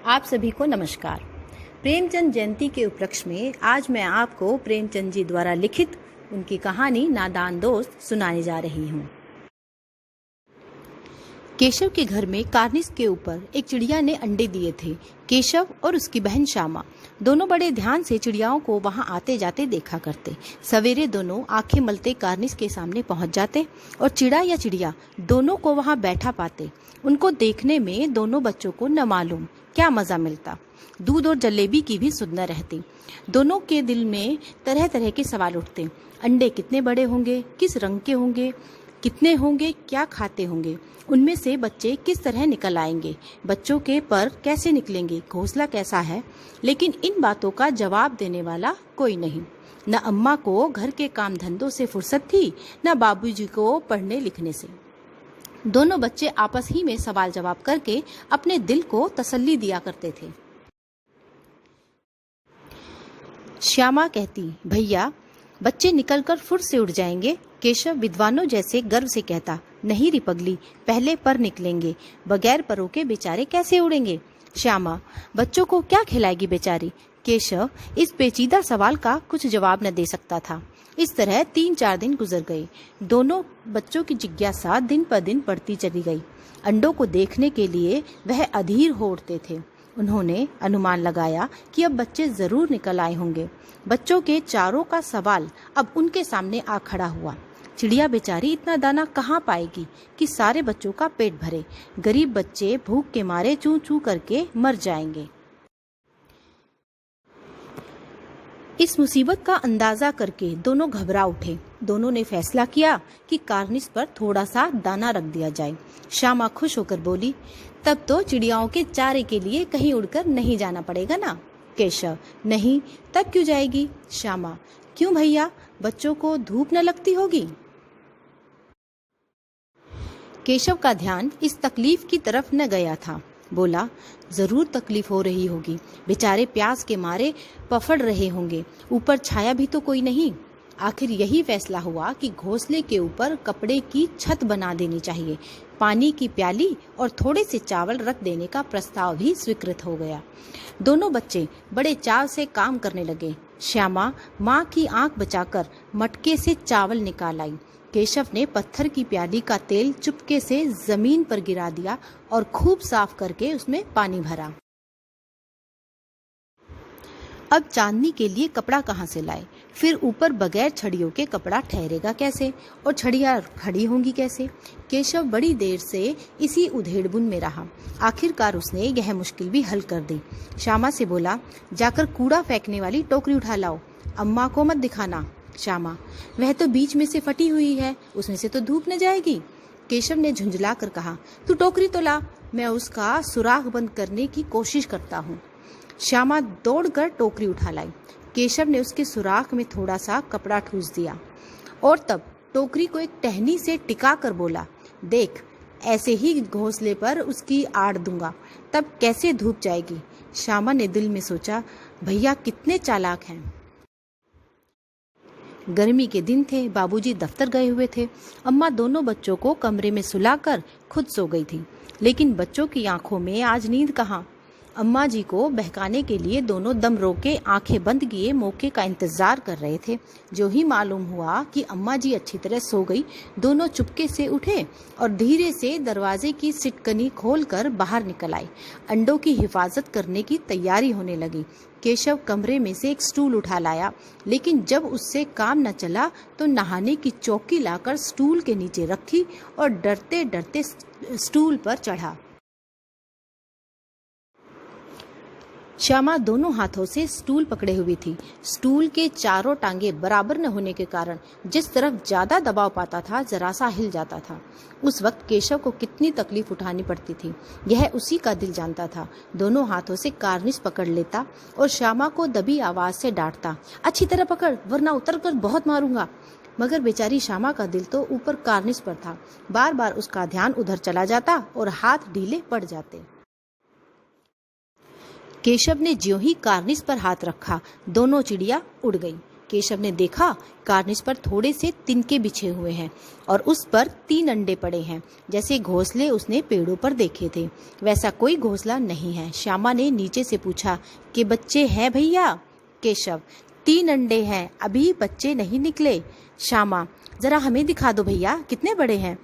आप सभी को नमस्कार। प्रेमचंद जयंती के उपलक्ष्य में आज मैं आपको प्रेमचंद जी द्वारा लिखित उनकी कहानी नादान दोस्त सुनाने जा रही हूँ। केशव के घर में कार्निस के ऊपर एक चिड़िया ने अंडे दिए थे। केशव और उसकी बहन श्यामा दोनों बड़े ध्यान से चिड़ियाओं को वहां आते जाते देखा करते। सवेरे दोनों आंखें मलते कार्निस के सामने पहुंच जाते और चिड़ा या चिड़िया दोनों को वहां बैठा पाते। उनको देखने में दोनों बच्चों को न मालूम क्या मजा मिलता। दूध और जलेबी की भी सुध न रहती। दोनों के दिल में तरह तरह के सवाल उठते। अंडे कितने बड़े होंगे, किस रंग के होंगे, कितने होंगे, क्या खाते होंगे, उनमें से बच्चे किस तरह निकल आएंगे, बच्चों के पर कैसे निकलेंगे, घोंसला कैसा है। लेकिन इन बातों का जवाब देने वाला कोई नहीं। न अम्मा को घर के काम धंधों से फुर्सत थी, न बाबूजी को पढ़ने लिखने से। दोनों बच्चे आपस ही में सवाल जवाब करके अपने दिल को तसल्ली दिया करते थे। श्यामा कहती, भैया बच्चे निकलकर फुर्र से उड़ जाएंगे। केशव विद्वानों जैसे गर्व से कहता, नहीं री पगली, पहले पर निकलेंगे, बगैर परों के बेचारे कैसे उड़ेंगे। श्यामा, बच्चों को क्या खिलाएगी बेचारी। केशव इस पेचीदा सवाल का कुछ जवाब न दे सकता था। इस तरह 3-4 दिन गुजर गए। दोनों बच्चों की जिज्ञासा दिन पर दिन बढ़ती चली गई। अंडों को देखने के लिए वह अधीर हो उठते थे। उन्होंने अनुमान लगाया कि अब बच्चे जरूर निकल आए होंगे। बच्चों के चारों का सवाल अब उनके सामने आ खड़ा हुआ। चिड़िया बेचारी इतना दाना कहाँ पाएगी कि सारे बच्चों का पेट भरे। गरीब बच्चे भूख के मारे चूं चूं करके मर जाएंगे। इस मुसीबत का अंदाजा करके दोनों घबरा उठे। दोनों ने फैसला किया कि कार्निस पर थोड़ा सा दाना रख दिया जाए। श्यामा खुश होकर बोली, तब तो चिड़ियाओं के चारे के लिए कहीं उड़कर नहीं जाना पड़ेगा ना। केशव, नहीं, तब क्यों जाएगी। श्यामा, क्यों भैया, बच्चों को धूप न लगती होगी। केशव का ध्यान इस तकलीफ की तरफ न गया था। बोला, जरूर तकलीफ हो रही होगी, बेचारे प्यास के मारे पफड़ रहे होंगे, ऊपर छाया भी तो कोई नहीं। आखिर यही फैसला हुआ कि घोंसले के ऊपर कपड़े की छत बना देनी चाहिए। पानी की प्याली और थोड़े से चावल रख देने का प्रस्ताव भी स्वीकृत हो गया। दोनों बच्चे बड़े चाव से काम करने लगे। श्यामा माँ की आंख बचाकर मटके से चावल निकाल आई। केशव ने पत्थर की प्याली का तेल चुपके से जमीन पर गिरा दिया और खूब साफ करके उसमें पानी भरा। अब चांदनी के लिए कपड़ा कहाँ से लाए, फिर ऊपर बगैर छड़ियों के कपड़ा ठहरेगा कैसे, और छड़ियाँ खड़ी होंगी कैसे। केशव बड़ी देर से इसी उधेड़बुन में रहा। आखिरकार उसने यह मुश्किल भी हल कर दी। श्यामा से बोला, जाकर कूड़ा फेंकने वाली टोकरी उठा लाओ, अम्मा को मत दिखाना। श्यामा, वह तो बीच में से फटी हुई है, उसमें से तो धूप न जाएगी। केशव ने झुंझला कर कहा, तू टोकरी तो ला, मैं उसका सुराख बंद करने की कोशिश करता हूँ। श्यामा दौड़कर टोकरी उठा लाई। केशव ने उसके सुराख में थोड़ा सा कपड़ा ठूस दिया और तब टोकरी को एक टहनी से टिका कर बोला, देख, ऐसे ही घोंसले पर उसकी आड़ दूंगा, तब कैसे धूप जाएगी। श्यामा ने दिल में सोचा, भैया कितने चालाक हैं। गर्मी के दिन थे, बाबूजी दफ्तर गए हुए थे। अम्मा दोनों बच्चों को कमरे में सुलाकर खुद सो गई थी, लेकिन बच्चों की आंखों में आज नींद कहाँ। अम्मा जी को बहकाने के लिए दोनों दम रोके आंखें बंद किए मौके का इंतजार कर रहे थे। जो ही मालूम हुआ कि अम्मा जी अच्छी तरह सो गई, दोनों चुपके से उठे और धीरे से दरवाजे की सिटकनी खोलकर बाहर निकल आए। अंडों की हिफाजत करने की तैयारी होने लगी। केशव कमरे में से एक स्टूल उठा लाया, लेकिन जब उससे काम न चला तो नहाने की चौकी लाकर स्टूल के नीचे रखी और डरते डरते स्टूल पर चढ़ा। श्यामा दोनों हाथों से स्टूल पकड़े हुई थी। स्टूल के चारों टांगे बराबर न होने के कारण जिस तरफ ज्यादा दबाव पाता था जरा सा हिल जाता था। उस वक्त केशव को कितनी तकलीफ उठानी पड़ती थी, यह उसी का दिल जानता था। दोनों हाथों से कार्निस पकड़ लेता और श्यामा को दबी आवाज से डांटता, अच्छी तरह पकड़ वरना उतर कर बहुत मारूंगा। मगर बेचारी श्यामा का दिल तो ऊपर कार्निस पर था। बार बार उसका ध्यान उधर चला जाता और हाथ ढीले पड़ जाते। केशव ने ज्यों ही कार्निस पर हाथ रखा, दोनों चिड़िया उड़ गई। केशव ने देखा कार्निस पर थोड़े से तिनके बिछे हुए हैं और उस पर 3 अंडे पड़े हैं। जैसे घोंसले उसने पेड़ों पर देखे थे वैसा कोई घोंसला नहीं है। श्यामा ने नीचे से पूछा कि बच्चे हैं भैया? केशव, 3 अंडे हैं, अभी बच्चे नहीं निकले। श्यामा, जरा हमें दिखा दो भैया, कितने बड़े हैं?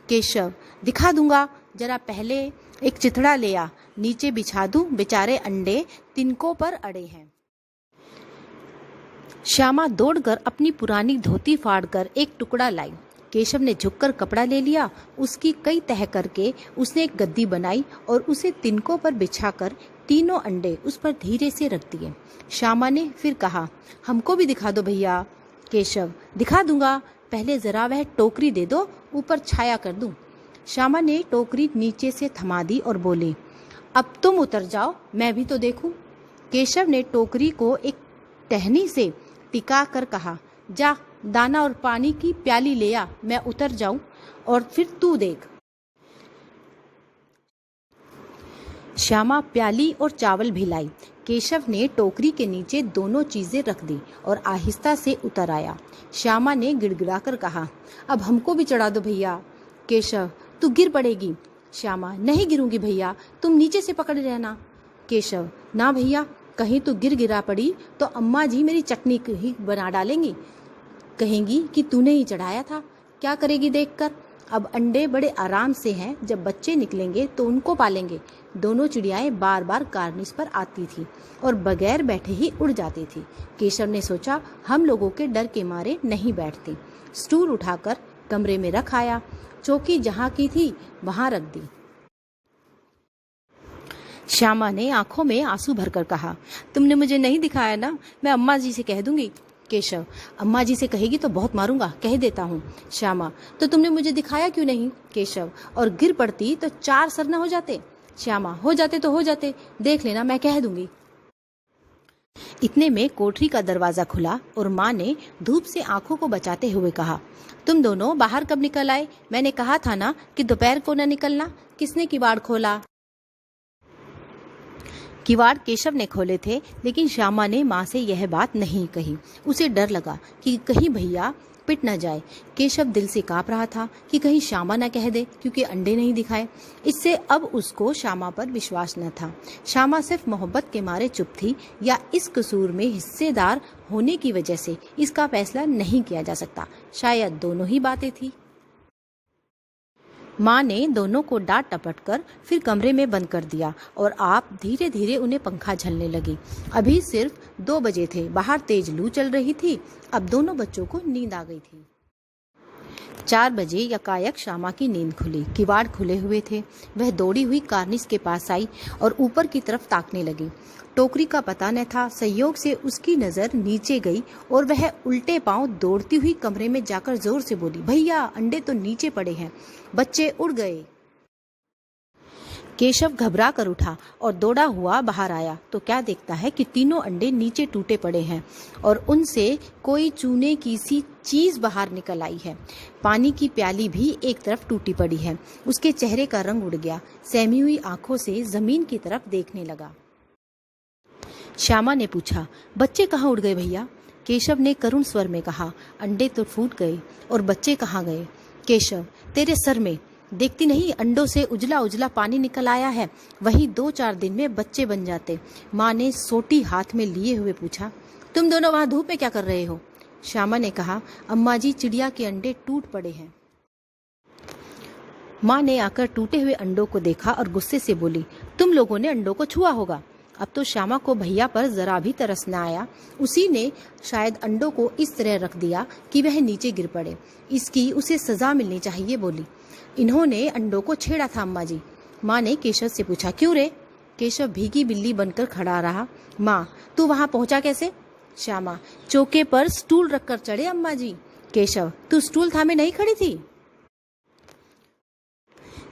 केशव, दिखा दूंगा, जरा पहले एक चिथड़ा ले आ, नीचे बिछा दूं, बेचारे अंडे तिनकों पर अड़े हैं। श्यामा दौड़कर अपनी पुरानी धोती फाड़कर एक टुकड़ा लाई। केशव ने झुककर कपड़ा ले लिया, उसकी कई तह करके उसने एक गद्दी बनाई और उसे तिनकों पर बिछाकर तीनों अंडे उस पर धीरे से रख दिए। श्यामा ने फिर कहा, हमको भी दिखा दो भैया। केशव, दिखा दूंगा, पहले जरा वह टोकरी दे दो, ऊपर छाया कर दूं। श्यामा ने टोकरी नीचे से थमा दी और बोली, अब तुम उतर जाओ, मैं भी तो देखूं। केशव ने टोकरी को एक टहनी से टिका कर कहा, जा दाना और पानी की प्याली ले आ, मैं उतर जाऊं और फिर तू देख। श्यामा प्याली और चावल भी लाई। केशव ने टोकरी के नीचे दोनों चीजें रख दी और आहिस्ता से उतर आया। श्यामा ने गिड़गिड़ाकर कहा, अब हमको भी चढ़ा दो भैया। केशव, तू गिर पड़ेगी। श्यामा, नहीं गिरूंगी भैया, तुम नीचे से पकड़े रहना। केशव, ना भैया, कहीं तू गिरा पड़ी तो अम्मा जी मेरी चटनी ही बना डालेंगी, कहेंगी कि तूने ही चढ़ाया था। क्या करेगी देखकर? अब अंडे बड़े आराम से हैं, जब बच्चे निकलेंगे तो उनको पालेंगे। दोनों चिड़ियाएं बार बार कार्निस पर आती थी और बगैर बैठे ही उड़ जाती थी। केशव ने सोचा, हम लोगों के डर के मारे नहीं बैठती। स्टूल उठाकर कमरे में रख आया, चौकी जहाँ की थी वहां रख दी। श्यामा ने आंखों में आंसू भरकर कहा, तुमने मुझे नहीं दिखाया ना, मैं अम्मा जी से कह दूंगी। केशव, अम्मा जी से कहेगी तो बहुत मारूंगा, कह देता हूँ। श्यामा, तो तुमने मुझे दिखाया क्यों नहीं? केशव, और गिर पड़ती तो 4 सर न हो जाते। श्यामा, हो जाते तो हो जाते, देख लेना, मैं कह दूंगी। इतने में कोठरी का दरवाजा खुला और माँ ने धूप से आंखों को बचाते हुए कहा, तुम दोनों बाहर कब निकल आए? मैंने कहा था ना कि दोपहर को न निकलना। किसने किवाड़ खोला? किवाड़ केशव ने खोले थे, लेकिन श्यामा ने माँ से यह बात नहीं कही। उसे डर लगा कि कहीं भैया पिट न जाए। केशव दिल से कांप रहा था कि कहीं श्यामा न कह दे, क्योंकि अंडे नहीं दिखाए। इससे अब उसको श्यामा पर विश्वास न था। श्यामा सिर्फ मोहब्बत के मारे चुप थी या इस कसूर में हिस्सेदार होने की वजह से, इसका फैसला नहीं किया जा सकता। शायद दोनों ही बातें थी। माँ ने दोनों को डांट टपट कर फिर कमरे में बंद कर दिया और आप धीरे धीरे उन्हें पंखा झलने लगी। अभी सिर्फ 2 बजे थे, बाहर तेज लू चल रही थी। अब दोनों बच्चों को नींद आ गई थी। 4 बजे यकायक श्यामा की नींद खुली। किवाड़ खुले हुए थे। वह दौड़ी हुई कार्निस के पास आई और ऊपर की तरफ ताकने लगी। टोकरी का पता न था, संयोग से उसकी नजर नीचे गई और वह उल्टे पांव दौड़ती हुई कमरे में जाकर जोर से बोली, भैया अंडे तो नीचे पड़े हैं, बच्चे उड़ गए। केशव घबरा कर उठा और दौड़ा हुआ बाहर आया तो क्या देखता है कि तीनों अंडे नीचे टूटे पड़े हैं और उनसे कोई चूने की सी चीज बाहर निकल आई है। पानी की प्याली भी एक तरफ टूटी पड़ी है। उसके चेहरे का रंग उड़ गया। सहमी हुई आंखों से जमीन की तरफ देखने लगा। श्यामा ने पूछा, बच्चे कहाँ उड़ गए भैया? केशव ने करुण स्वर में कहा, अंडे तो फूट गए और बच्चे कहाँ गए? केशव, तेरे सर में देखती नहीं, अंडों से उजला उजला पानी निकल आया है, वही 2-4 दिन में बच्चे बन जाते। माँ ने सोटी हाथ में लिए हुए पूछा, तुम दोनों वहां धूप में क्या कर रहे हो? श्यामा ने कहा, अम्मा जी चिड़िया के अंडे टूट पड़े हैं। माँ ने आकर टूटे हुए अंडों को देखा और गुस्से से बोली, तुम लोगों ने अंडों को छुआ होगा। अब तो श्यामा को भैया पर जरा भी तरस न आया। उसी ने शायद अंडों को इस तरह रख दिया कि वह नीचे गिर पड़े। इसकी उसे सजा मिलनी चाहिए, बोली। इन्होंने अंडों को छेड़ा था अम्मा जी। माँ ने केशव से पूछा, क्यों रे? केशव भीगी बिल्ली बनकर खड़ा रहा। माँ, तू वहां पहुंचा कैसे? श्यामा, चौके पर स्टूल रखकर चढ़े अम्मा जी। केशव, तू स्टूल थामे नहीं खड़ी थी?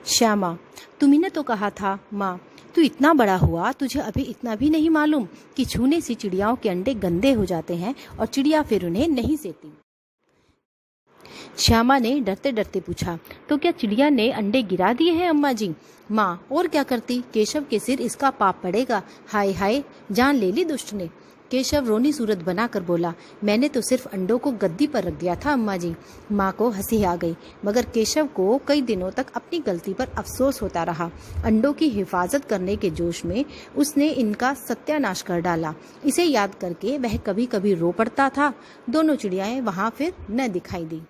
श्यामा, तुम्ही ने तो कहा था। माँ, तू इतना बड़ा हुआ, तुझे अभी इतना भी नहीं मालूम कि छूने से चिड़ियाओं के अंडे गंदे हो जाते हैं और चिड़िया फिर उन्हें नहीं सेती। श्यामा ने डरते डरते पूछा, तो क्या चिड़िया ने अंडे गिरा दिए हैं अम्मा जी? माँ, और क्या करती? केशव के सिर इसका पाप पड़ेगा। हाय हाय, जान ले ली दुष्ट ने। केशव रोनी सूरत बनाकर बोला, मैंने तो सिर्फ अंडों को गद्दी पर रख दिया था अम्मा जी। माँ को हंसी आ गई, मगर केशव को कई दिनों तक अपनी गलती पर अफसोस होता रहा। अंडों की हिफाजत करने के जोश में उसने इनका सत्यानाश कर डाला। इसे याद करके वह कभी कभी रो पड़ता था। दोनों चिड़ियाएं वहां फिर न दिखाई दी।